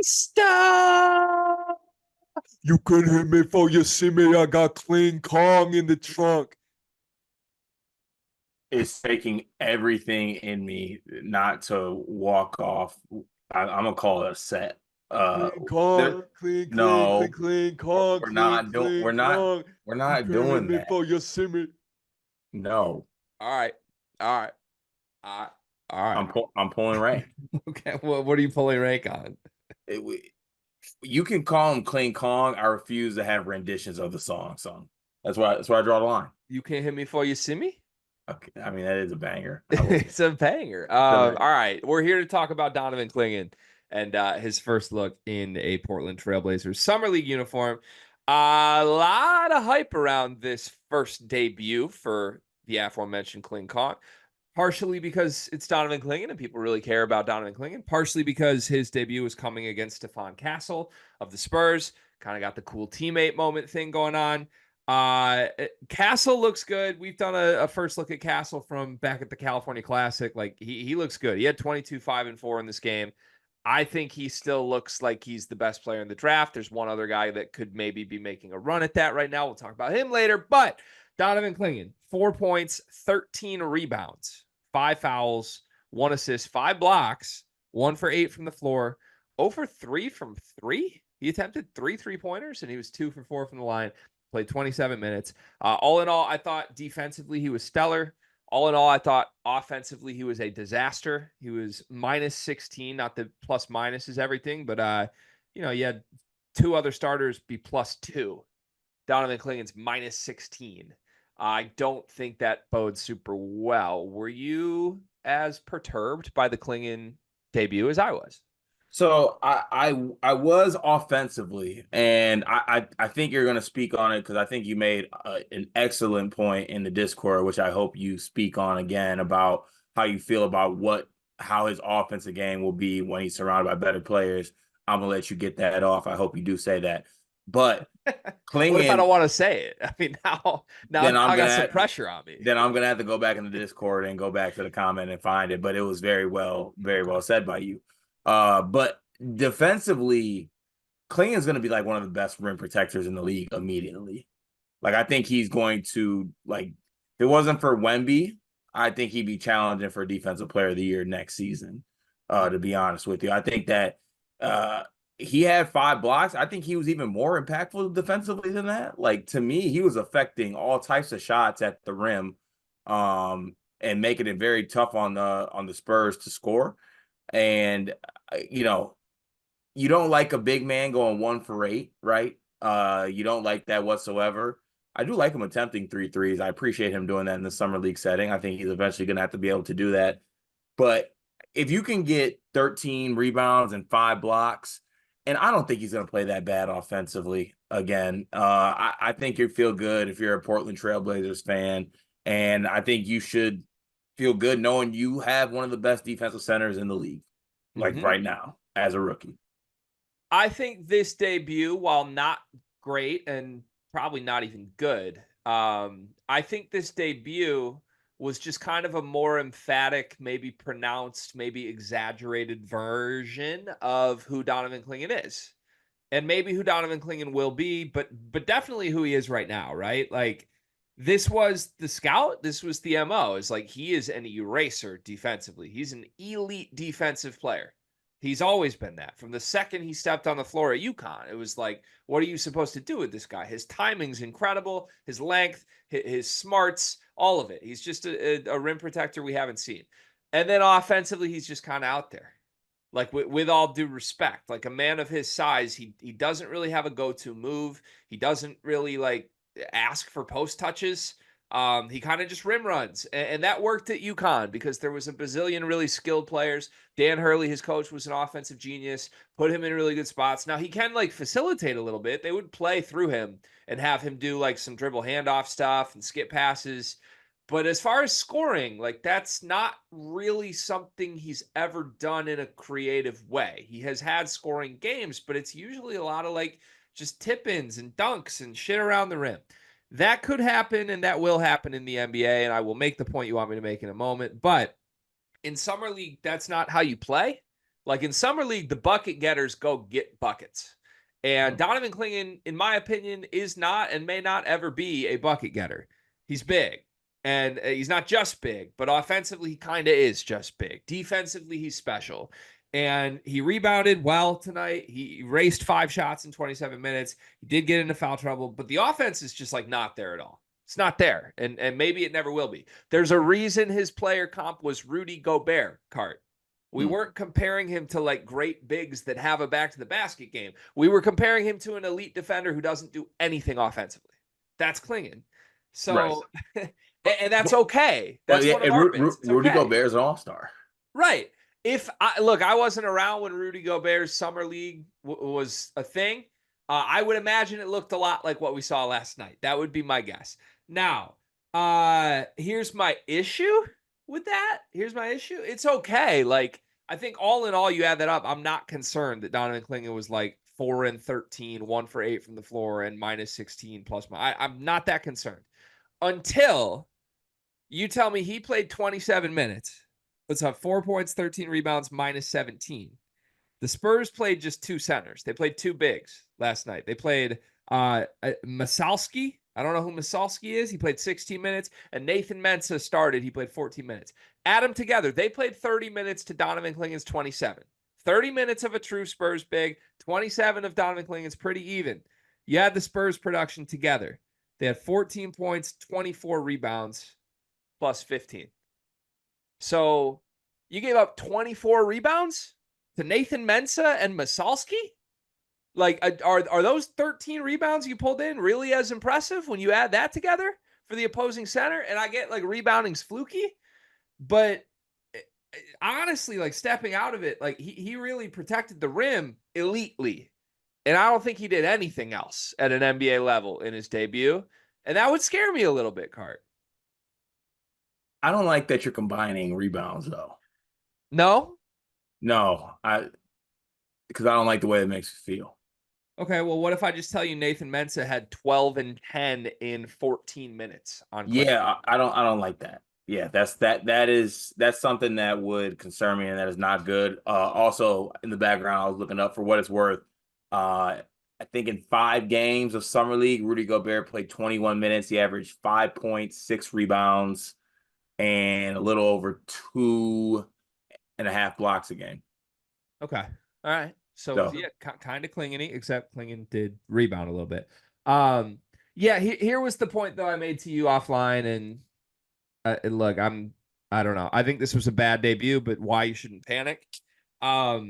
Stop! You can hit me for you see me. I got Clean Kong in the trunk. It's taking everything in me not to walk off. I'm gonna call it a set. Clean There, Kong, no, clean we're, Kong, we're not doing. clean We're not. Kong. We're You not can hit doing me that. for you see me. No, All right. All right. All right. I'm pulling rank. Okay. Well, what are you pulling rank on? It, you can call him Clean Kong. I refuse to have renditions of the song. That's why I draw the line. You can't hit me before you see me? Okay, I mean that is a banger. It's a banger. All right. We're here to talk about Donovan Clingan and his first look in a Portland Trailblazers Summer League uniform. A lot of hype around this first debut for the aforementioned Kling Kong. Partially because it's Donovan Clingan and people really care about Donovan Clingan. Partially because his debut is coming against Stephon Castle of the Spurs. Kind of got the cool teammate moment thing going on. Castle looks good. We've done a first look at Castle from back at the California Classic. Like he looks good. He had 22, 5, and 4 in this game. I think he still looks like he's the best player in the draft. There's one other guy that could maybe be making a run at that right now. We'll talk about him later. But Donovan Clingan, 4 points, 13 rebounds, 5 fouls, 1 assist, 5 blocks, 1 for 8 from the floor, 0 for 3 from 3. He attempted 3 3-pointers, and he was 2 for 4 from the line. Played 27 minutes. All in all, I thought defensively he was stellar. All in all, I thought offensively he was a disaster. He was minus 16. Not that plus minus is everything, but you had 2 other starters be plus 2. Donovan Clingan's minus 16. I don't think that bodes super well. Were you as perturbed by the Clingan debut as I was? So I was offensively, and I think you're going to speak on it because I think you made an excellent point in the Discord, which I hope you speak on again about how you feel about how his offensive game will be when he's surrounded by better players. I'm gonna let you get that off. I hope you do say that. But What if I Clingan, don't want to say it? I mean, now then I got some pressure on me. Then I'm gonna have to go back in the Discord and go back to the comment and find it. But it was very well said by you. But defensively, Clingan's going to be like one of the best rim protectors in the league immediately. Like, I think he's going to, like, if it wasn't for Wemby, I think he'd be challenging for Defensive Player of the Year next season, to be honest with you. I think that he had 5 blocks. I think he was even more impactful defensively than that. Like, to me, he was affecting all types of shots at the rim, and making it very tough on the Spurs to score. And you don't like a big man going 1 for 8, right? You don't like that whatsoever. I do like him attempting 3 threes. I appreciate him doing that in the summer league setting. I think he's eventually going to have to be able to do that. But if you can get 13 rebounds and 5 blocks, and I don't think he's going to play that bad offensively again. I think you feel good if you're a Portland Trailblazers fan, and I think you should feel good knowing you have one of the best defensive centers in the league, like right now as a rookie. I think this debut, while not great and probably not even good, I think this debut was just kind of a more emphatic, maybe pronounced, maybe exaggerated version of who Donovan Clingan is. And maybe who Donovan Clingan will be, but definitely who he is right now, right? Like, this was the scout. This was the MO. It's like he is an eraser defensively. He's an elite defensive player. He's always been that. From the second he stepped on the floor at UConn, it was like, what are you supposed to do with this guy? His timing's incredible, his length, his smarts, all of it. He's just a rim protector we haven't seen. And then offensively, he's just kind of out there. Like, with all due respect, like a man of his size, he doesn't really have a go-to move. He doesn't really like ask for post touches. He kind of just rim runs, and that worked at UConn because there was a bazillion really skilled players. Dan Hurley, his coach, was an offensive genius, put him in really good spots. Now he can like facilitate a little bit. They would play through him and have him do like some dribble handoff stuff and skip passes. But as far as scoring, like that's not really something he's ever done in a creative way. He has had scoring games, but it's usually a lot of like just tip-ins and dunks and shit around the rim. That could happen and that will happen in the NBA, and I will make the point you want me to make in a moment. But in Summer League, that's not how you play. Like in summer league, the bucket getters go get buckets. And Donovan Clingan, in my opinion, is not and may not ever be a bucket getter. He's big. And he's not just big, but offensively, he kind of is just big. Defensively, he's special. And he rebounded well tonight. He raced 5 shots in 27 minutes. He did get into foul trouble, but the offense is just like not there at all. It's not there. And maybe it never will be. There's a reason his player comp was Rudy Gobert, Cart. We weren't comparing him to like great bigs that have a back to the basket game. We were comparing him to an elite defender who doesn't do anything offensively. That's Clingan. So, right. And that's okay. That's one of our bids. Rudy okay. Gobert is an all-star. Right. I wasn't around when Rudy Gobert's summer league was a thing. I would imagine it looked a lot like what we saw last night. That would be my guess. Now, here's my issue with that. Here's my issue. It's okay. Like, I think all in all, you add that up, I'm not concerned that Donovan Clingan was like 4 and 13, 1 for 8 from the floor, and minus 16 plus. I'm not that concerned until you tell me he played 27 minutes. Puts up 4 points, 13 rebounds, minus 17. The Spurs played just 2 centers. They played 2 bigs last night. They played Masalski. I don't know who Masalski is. He played 16 minutes. And Nathan Mensah started. He played 14 minutes. Add them together. They played 30 minutes to Donovan Clingan's 27. 30 minutes of a true Spurs big. 27 of Donovan Clingan's pretty even. You add the Spurs production together. They had 14 points, 24 rebounds, plus 15. So you gave up 24 rebounds to Nathan Mensah and Masalski? Like, are those 13 rebounds you pulled in really as impressive when you add that together for the opposing center? And I get like rebounding's fluky, but honestly, like stepping out of it, like he really protected the rim elitely. And I don't think he did anything else at an NBA level in his debut. And that would scare me a little bit, Cart. I don't like that you're combining rebounds, though. No? No, because I don't like the way it makes you feel. Okay, well, what if I just tell you Nathan Mensah had 12 and 10 in 14 minutes on Clingan? Yeah, I don't like that. Yeah, that's something that would concern me, and that is not good. Also, in the background, I was looking up for what it's worth. I think in 5 games of Summer League, Rudy Gobert played 21 minutes. He averaged 5 points, 6 rebounds, and a little over 2.5 blocks a game. Okay. All right. So yeah, kind of Clingan-y, except Clingan did rebound a little bit. Yeah, here was the point though I made to you offline, and look, I don't know. I think this was a bad debut, but why you shouldn't panic. I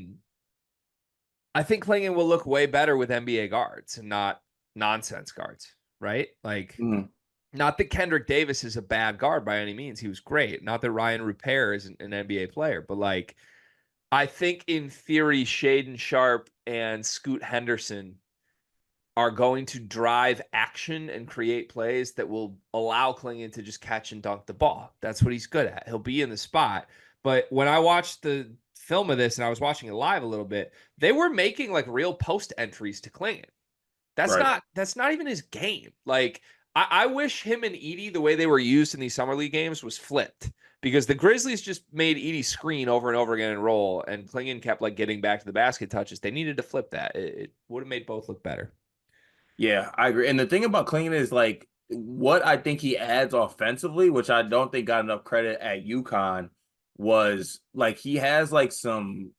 think Clingan will look way better with NBA guards and not nonsense guards, right? Like, not that Kendrick Davis is a bad guard by any means. He was great. Not that Ryan Rupert is an NBA player, but like, I think in theory, Shaedon Sharpe and Scoot Henderson are going to drive action and create plays that will allow Clingan to just catch and dunk the ball. That's what he's good at. He'll be in the spot. But when I watched the film of this and I was watching it live a little bit, they were making like real post entries to Clingan. That's not even his game. Like, I wish him and Edey, the way they were used in these summer league games, was flipped, because the Grizzlies just made Edey screen over and over again and roll, and Clingan kept like getting back to the basket touches. They needed to flip that. It would have made both look better. Yeah, I agree. And the thing about Clingan is like what I think he adds offensively, which I don't think got enough credit at UConn, was like he has like some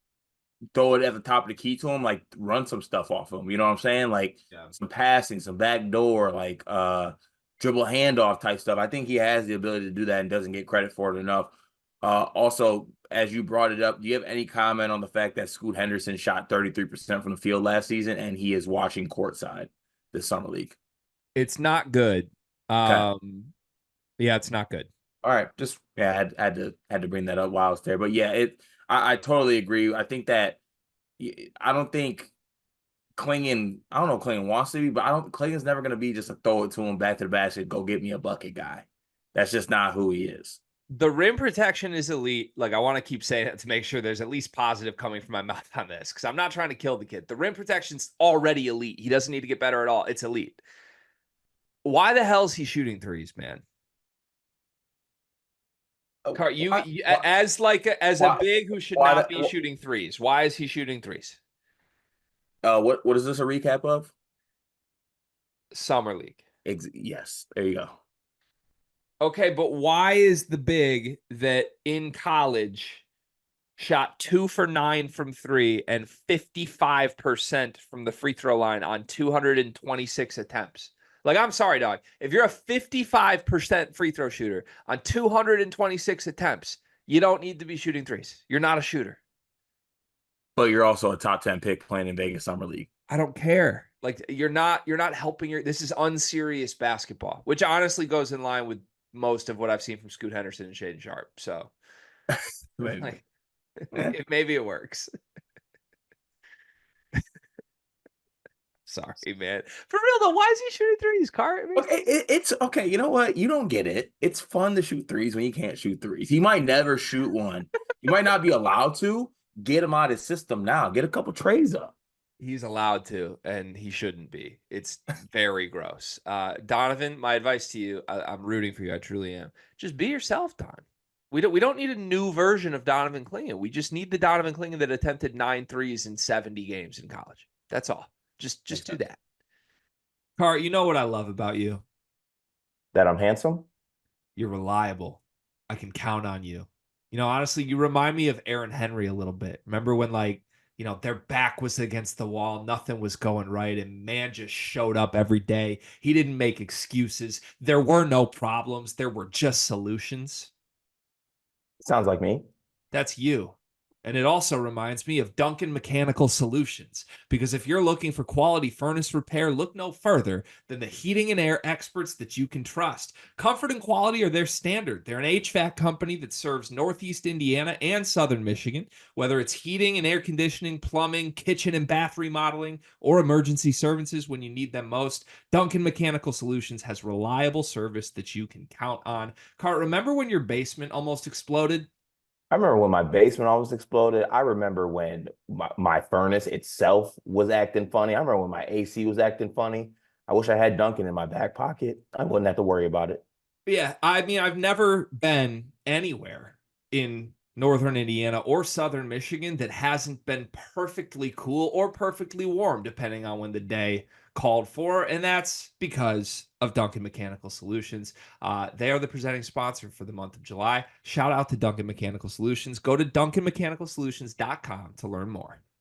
throw it at the top of the key to him, like run some stuff off him. You know what I'm saying? Like some passing, some backdoor, like dribble handoff type stuff. I think he has the ability to do that and doesn't get credit for it enough. Also, as you brought it up, do you have any comment on the fact that Scoot Henderson shot 33% from the field last season and he is watching courtside this summer league? It's not good. Yeah, it's not good. All right, just I had to bring that up while I was there, but yeah, I totally agree. I think that I don't think Clingan, I don't know if Clingan wants to be, but Clingan's never going to be just a throw it to him back to the basket, go get me a bucket guy. That's just not who he is. The rim protection is elite. Like, I want to keep saying it to make sure there's at least positive coming from my mouth on this, because I'm not trying to kill the kid. The rim protection's already elite. He doesn't need to get better at all. It's elite. Why the hell is he shooting threes, man? As a why- big who should why not the- be shooting threes. Why is he shooting threes? what is this a recap of? Summer League. Yes, there you go. Okay, but why is the big that in college shot 2 for 9 from 3 and 55% from the free throw line on 226 attempts? Like, I'm sorry, dog. If you're a 55% free throw shooter on 226 attempts, you don't need to be shooting threes. You're not a shooter. But you're also a top 10 pick playing in Vegas Summer League. I don't care. Like, you're not helping this is unserious basketball, which honestly goes in line with most of what I've seen from Scoot Henderson and Shaden Sharp. So Maybe. maybe it works. Sorry, man. For real though, why is he shooting threes, Cart? Okay, it's okay. You know what? You don't get it. It's fun to shoot threes when you can't shoot threes. He might never shoot one. You might not be allowed to. Get him out of his system now. Get a couple trades up. He's allowed to, and he shouldn't be. It's very gross. Donovan, my advice to you, I'm rooting for you. I truly am. Just be yourself, Don. We don't need a new version of Donovan Clingan. We just need the Donovan Clingan that attempted 9 threes in 70 games in college. That's all. Just do that. Cart, you know what I love about you? That I'm handsome? You're reliable. I can count on you. You know, honestly, you remind me of Aaron Henry a little bit. Remember when, like, you know, their back was against the wall, nothing was going right, and man just showed up every day. He didn't make excuses. There were no problems. There were just solutions. Sounds like me. That's you. And it also reminds me of Duncan Mechanical Solutions, because if you're looking for quality furnace repair, look no further than the heating and air experts that you can trust. Comfort and quality are their standard. They're an HVAC company that serves Northeast Indiana and Southern Michigan, whether it's heating and air conditioning, plumbing, kitchen and bath remodeling, or emergency services when you need them most. Duncan Mechanical Solutions has reliable service that you can count on. Cart, remember when your basement almost exploded? I remember when my basement almost exploded. I remember when my furnace itself was acting funny. I remember when my AC was acting funny. I wish I had Duncan in my back pocket. I wouldn't have to worry about it. Yeah, I mean, I've never been anywhere in Northern Indiana or Southern Michigan that hasn't been perfectly cool or perfectly warm, depending on when the day called for. And that's because of Duncan Mechanical Solutions. They are the presenting sponsor for the month of July. Shout out to Duncan Mechanical Solutions. Go to duncanmechanicalsolutions.com to learn more.